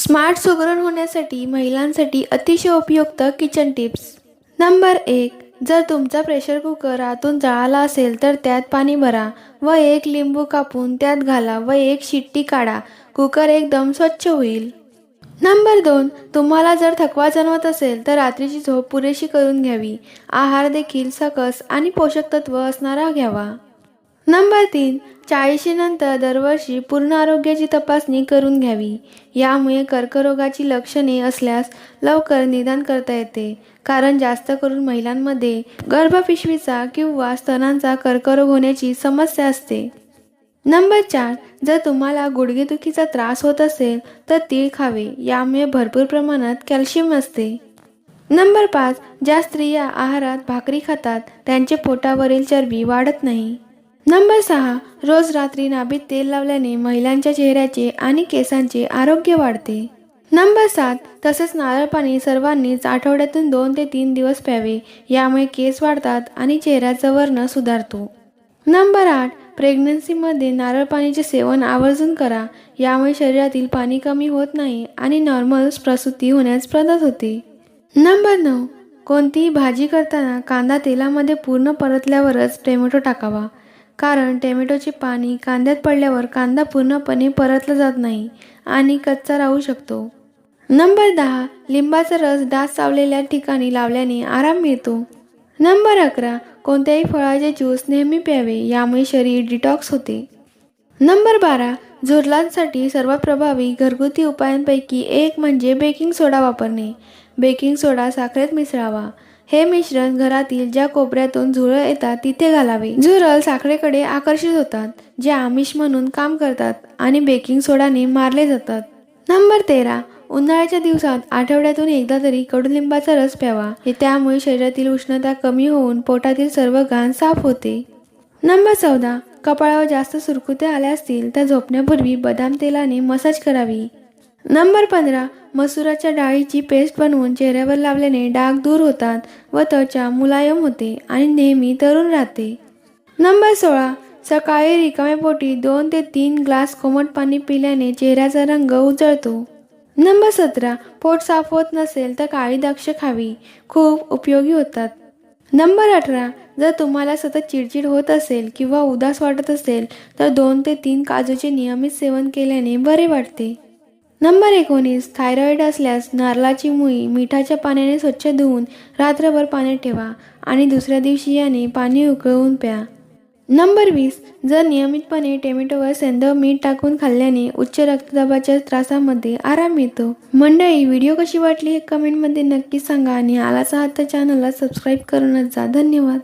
Smart सुगरण होण्यासाठी महिलांसाठी अतिशय उपयुक्त किचन टिप्स. नंबर 1. जर तुमचा प्रेशर कुकर आतून जळाला असेल तर त्यात पाणी भरा व एक लिंबू कापून त्यात घाला व एक शिट्टी काढा. कुकर एकदम स्वच्छ होईल. नंबर 2. तुम्हाला जर थकवा जाणवत असेल तर रात्रीची झोप पुरेशी करून घ्यावी. आहार देखील सकस आणि पोषक तत्व असणारा घ्यावा. नंबर 3. 40 नंतर दरवर्षी पूर्ण आरोग्याची तपासणी करून घ्यावी. यामुळे कर्करोगाची लक्षणे असल्यास लवकर निदान करता येते, कारण जास्त करून महिलांमध्ये गर्भपिशवीचा किंवा स्तनांचा कर्करोग होण्याची समस्या असते. नंबर 4. जर तुम्हाला गुडघेदुखीचा त्रास होत असेल तर तीळ खावे. यामुळे भरपूर प्रमाणात कॅल्शियम असते. नंबर 5. ज्या स्त्रिया आहारात भाकरी खातात त्यांचे पोटावरील चरबी वाढत नाही. नंबर 6. रोज रात्री नाभीत तेल लावल्याने महिलांच्या चेहऱ्याचे आणि केसांचे आरोग्य वाढते. नंबर 7. तसेच नारळ पाणी सर्वांनीच आठवड्यातून 2 ते 3 दिवस प्यावे. यामुळे केस वाढतात आणि चेहऱ्याचा वर्ण सुधारतो. नंबर 8. प्रेग्नन्सीमध्ये नारळ पाणीचे सेवन आवर्जून करा. यामुळे शरीरातील पाणी कमी होत नाही आणि नॉर्मल प्रसूती होण्यास मदत होते. नंबर 9. कोणतीही भाजी करताना कांदा तेलामध्ये पूर्ण परतल्यावरच टोमॅटो टाकावा, कारण टोमॅटोचे पाणी कांद्यात पडल्यावर कांदा पूर्णपणे परतला जात नाही आणि कच्चा राहू शकतो. नंबर 10. लिंबाचा रस डास चावलेल्या ठिकाणी लावल्याने आराम मिळतो. नंबर 11. कोणत्याही फळाचे ज्यूस नेहमी प्यावे. यामुळे शरीर डिटॉक्स होते. नंबर 12. झुरळांसाठी सर्वात प्रभावी घरगुती उपायांपैकी एक म्हणजे बेकिंग सोडा वापरणे. बेकिंग सोडा साखरेत मिसळावा. हे मिश्रण घरातील ज्या कोपऱ्यातून झुरळ येतात तिथे घालावे. झुरळ साखरेकडे आकर्षित होतात, जे आमिष म्हणून काम करतात आणि बेकिंग सोडाने मारले जातात. नंबर 13. उन्हाळ्याच्या दिवसात आठवड्यातून एकदा तरी कडुलिंबाचा रस प्यावा. त्यामुळे शरीरातील उष्णता कमी होऊन पोटातील सर्व घाण साफ होते. नंबर 14. कपाळावर जास्त सुरकुत्या आल्या असतील तर झोपण्यापूर्वी बदाम तेलाने मसाज करावी. नंबर 15. मसुराच्या डाळीची पेस्ट बनवून चेहऱ्यावर लावल्याने डाग दूर होतात व त्वचा मुलायम होते आणि नेहमी तरुण राहते. नंबर 16. सकाळी रिकाम्या पोटी 2 ते 3 ग्लास कोमट पाणी पिल्याने चेहऱ्याचा रंग उजळतो. नंबर 17. पोट साफ होत नसेल तर काळी द्राक्षे खावी. खूप उपयोगी होतात. नंबर 18. जर तुम्हाला सतत चिडचिड होत असेल किंवा उदास वाटत असेल तर 2 ते 3 काजूचे नियमित सेवन केल्याने बरे वाटते. नंबर 19. थायरॉईड असल्यास नारळाची मुळी मिठाच्या पाण्याने स्वच्छ धुवून रात्रभर पाण्यात ठेवा आणि दुसऱ्या दिवशी याने पाणी उकळवून प्या. नंबर 20. जर नियमितपणे टोमॅटोवर सेंधव मीठ टाकून खाल्ल्याने उच्च रक्तदाबाच्या त्रासामध्ये आराम मिळतो. मंडळी, व्हिडिओ कशी वाटली हे कमेंटमध्ये नक्की सांगा आणि आलाच आहात तर चॅनलला सबस्क्राईब करूनच जा. धन्यवाद.